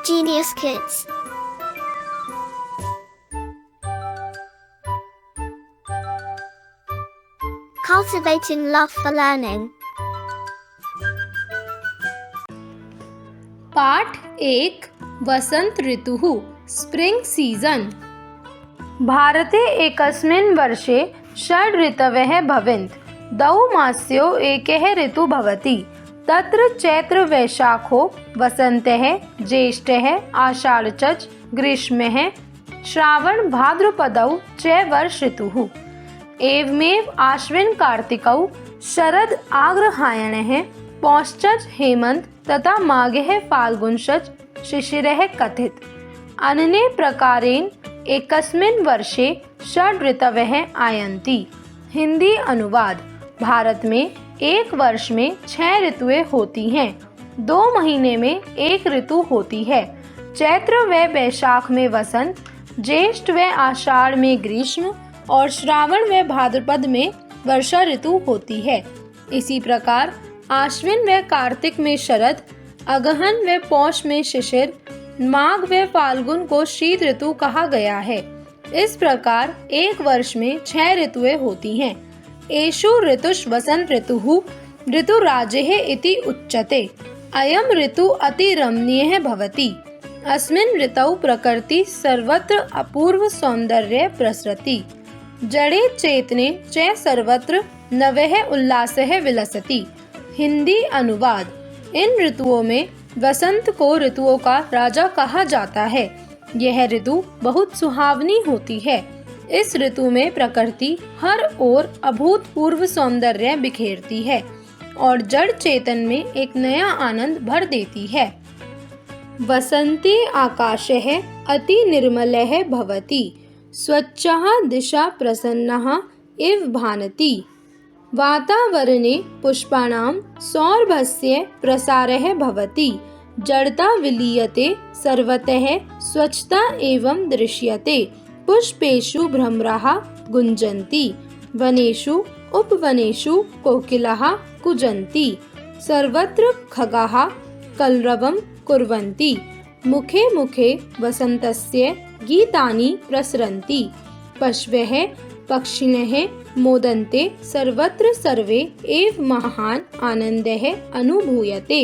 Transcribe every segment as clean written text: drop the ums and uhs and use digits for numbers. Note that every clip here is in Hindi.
Genius Kids. Cultivating love for learning. पाठ 1 वसंत ऋतुः स्प्रिंग सीजन। भारते एकस्मिन् वर्षे षड् ऋतवः भवन्ति। द्वौ मास्यो एकः ऋतुः भवति। तत्र चैत्र वैशाखो वसन्तः, ज्येष्ठः आषाढ़ च ग्रीष्मः, श्रावण भाद्रपदौ च वर्ष ऋतुः। एवमेव आश्विन कार्तिकौ शरद आग्रहायणः, पौषश्च हेमंत तथा माघः फाल्गुनश्च शिशिरः कथित। अन्ये प्रकारेण एकस्मिन् वर्षे षड् ऋतवः आयन्ति। हिंदी अनुवाद। भारत में एक वर्ष में 6 ऋतुएं होती हैं। 2 महीने में एक ऋतु होती है। चैत्र व वैशाख में वसंत, ज्येष्ठ व आषाढ़ में ग्रीष्म और श्रावण व भाद्रपद में वर्षा ऋतु होती है। इसी प्रकार आश्विन व कार्तिक में शरद, अगहन व पौष में शिशिर, माघ व फाल्गुन को शीत ऋतु कहा गया है। इस प्रकार एक वर्ष में 6 ऋतुएं होती हैं। एषु ऋतुषु वसंत ऋतुः ऋतुराजेः इति उच्यते। अयं ऋतु अतिरमणीयः भवति। अस्मिन् ऋतौ प्रकृति सर्वत्र अपूर्व सौन्दर्य प्रसरति। जडे चेतने च सर्वत्र नवः उल्लासः विलसति। हिंदी अनुवाद। इन ऋतुओं में वसंत को ऋतुओं का राजा कहा जाता है। यह ऋतु बहुत सुहावनी होती है। इस ऋतु में प्रकृति हर ओर अभूतपूर्व सौंदर्य बिखेरती है और जड़ चेतन में एक नया आनंद भर देती है। वसंते आकाशः अति निर्मलः भवति, स्वच्छः दिशा प्रसन्नः इव भानति। वातावरणे पुष्पाणां सौरभस्य प्रसारः भवति। जड़ता विलीयते, सर्वतः स्वच्छता एवं दृश्यते। पुष्पेषु भ्रमराः गुञ्जन्ति, वनेषु उपवनेषु कोकिलाः कूजन्ति। सर्वत्र खगाः कलरवं कुर्वन्ति। मुखे मुखे वसन्तस्य गीतानि प्रसरन्ति। पशवः पक्षिणः मोदन्ते, सर्वत्र सर्वे एव महान् आनन्दः अनुभूयते।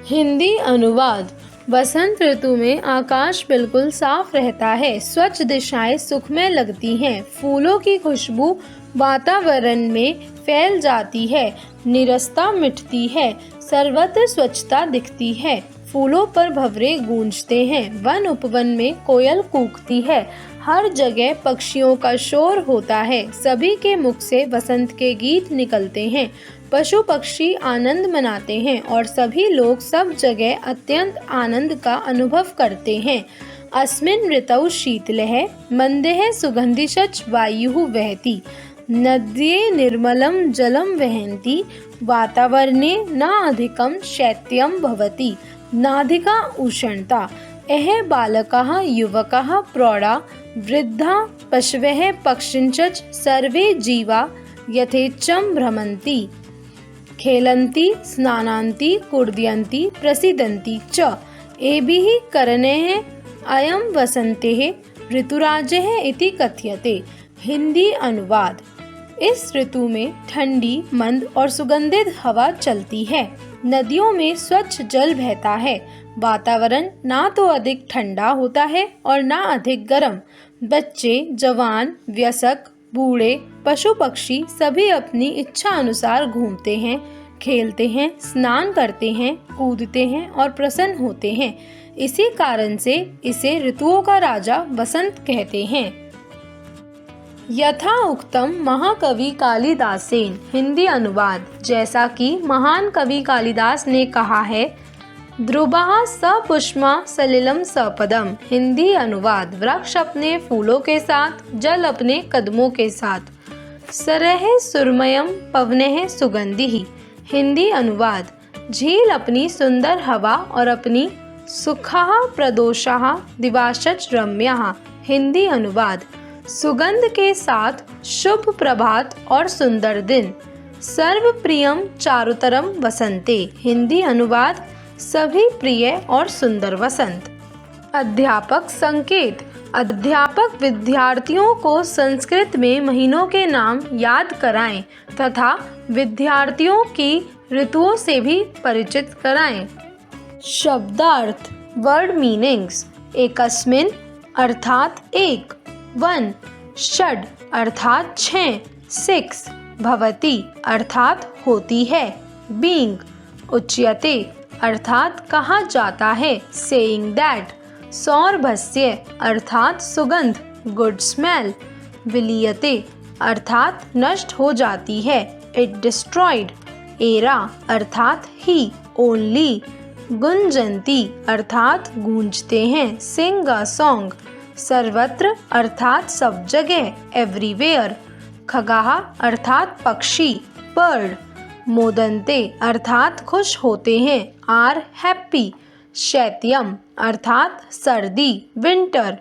हिंदी अनुवाद। वसंत ऋतु में आकाश बिल्कुल साफ रहता है। स्वच्छ दिशाएं सुखमय लगती हैं। फूलों की खुशबू वातावरण में फैल जाती है। नीरसता मिटती है। सर्वत्र स्वच्छता दिखती है। फूलों पर भंवरे गूंजते हैं। वन उपवन में कोयल कूकती है। हर जगह पक्षियों का शोर होता है। सभी के मुख से वसंत के गीत निकलते हैं। पशु पक्षी आनंद मनाते हैं और सभी लोग सब जगह अत्यंत आनंद का अनुभव करते हैं। अस्मिन् ऋतौ शीतलः मन्दः सुगन्धिश्च वायुः वहति। नद्ये निर्मलं जलं वहन्ति। वातावरणे न अधिकं शैत्यं भवति, नाधिका उष्णता। यः बालकाः युवकाः प्रौढा वृद्धा पशवः पक्षिणश्च सर्वे जीवा यथेच्छं भ्रमन्ति, खेलन्ति, स्नानान्ति, कूर्दयन्ति, प्रसीदन्ति च। एभिः कारणैः अयं वसन्तेः ऋतुराजः इति कथ्यते। हिंदी अनुवाद। इस ऋतु में ठंडी, मंद और सुगंधित हवा चलती है। नदियों में स्वच्छ जल बहता है। वातावरण ना तो अधिक ठंडा होता है और ना अधिक गर्म। बच्चे, जवान, वयस्क, बूढ़े, पशु पक्षी सभी अपनी इच्छा अनुसार घूमते हैं, खेलते हैं, स्नान करते हैं, कूदते हैं और प्रसन्न होते हैं। इसी कारण से इसे ऋतुओं का राजा वसंत कहते हैं। यथा उक्तम महाकवि कालिदासेन। हिंदी अनुवाद। जैसा कि महान कवि कालिदास ने कहा है, ध्रुवः सपुष्पा सलिलं सपदम। हिंदी अनुवाद। वृक्ष अपने फूलों के साथ, जल अपने कदमों के साथ। सरः सुरमयं पवनः सुगंधिः। हिंदी अनुवाद। झील अपनी सुंदर हवा और अपनी सुखः प्रदोषः दिवाश्च रम्यः। हिंदी अनुवाद। सुगंध के साथ शुभ प्रभात और सुंदर दिन। सर्वप्रियं चारुतरं वसंते। हिंदी अनुवाद। सभी प्रिय और सुंदर वसंत। अध्यापक संकेत। अध्यापक विद्यार्थियों को संस्कृत में महीनों के नाम याद कराएं तथा विद्यार्थियों की ऋतुओं से भी परिचित कराएं। शब्दार्थ वर्ड मीनिंग्स। एकस्मिन अर्थात एक, वन, षड अर्थात 6, 6, भवति अर्थात होती है, बीइंग, उच्यते अर्थात कहा जाता है, सेइंग दैट, सौरभस्य अर्थात सुगंध, गुड स्मेल, विलीयते अर्थात नष्ट हो जाती है, इट डिस्ट्रॉयड, एरा अर्थात ही, ओनली, गुंजंती अर्थात गूंजते हैं, सिंग अ सॉन्ग, सर्वत्र अर्थात सब जगह, एवरीवेयर, खगाह अर्थात पक्षी, बर्ड, मोदंते अर्थात खुश होते हैं, आर हैप्पी, शैत्यम अर्थात सर्दी, विंटर,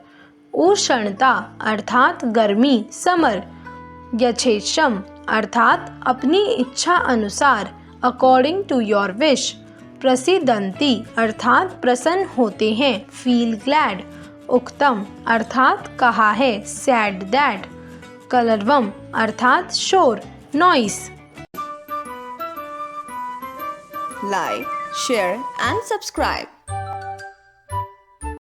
उष्णता अर्थात गर्मी, समर, यथेच्छम अर्थात अपनी इच्छा अनुसार, अकॉर्डिंग टू योर विश, प्रसिदंती अर्थात प्रसन्न होते हैं, फील ग्लैड, उक्तम अर्थात कहा है, सैड दैट, कलरवम अर्थात शोर, noise. Like, share and subscribe.